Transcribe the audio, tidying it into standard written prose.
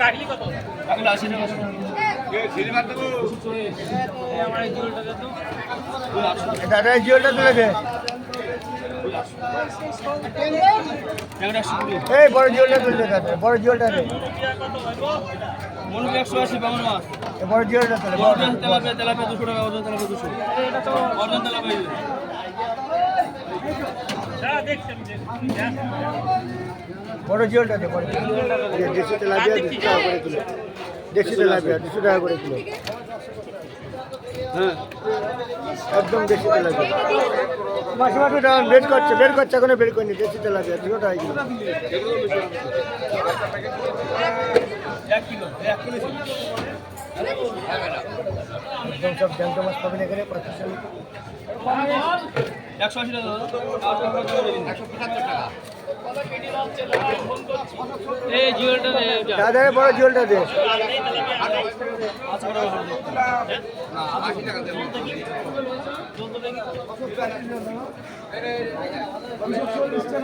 কাটলি কত? দাদা জিওলটা তুলেছে। এই বড় জিওলটা তুলছে দাদা, বড় জিওলটা দে। মনে 180 বাংলা মাছ। বড় জিওলটা তুলে। তেলাপিয়া 200 টাকা, অর্জন তেলাপিয়া 200। এটা তো অর্জন তেলাপিয়া। হ্যাঁ দেখছি। বড় জিওলটা দে, বড় জিওলটা। দেশি তেলাপিয়া 200 টাকা করে কিলো। দেশি তেলাপিয়া 200 টাকা করে কিলো। হ্যাঁ একদম দেশি তেলাপিয়া। মাসে মাসে বের করছে এখনো বের করিনি। দেশি তেলাপিয়া 200 টাকা কিলো। 1 কিলো। একদম সব জ্যান্ত মাছ পাবেন এখানে। 180 টাকা। 175 টাকা। এই জিওলটা দে। দাদা বড় জিওলটা দে। না 80 টাকা দেব।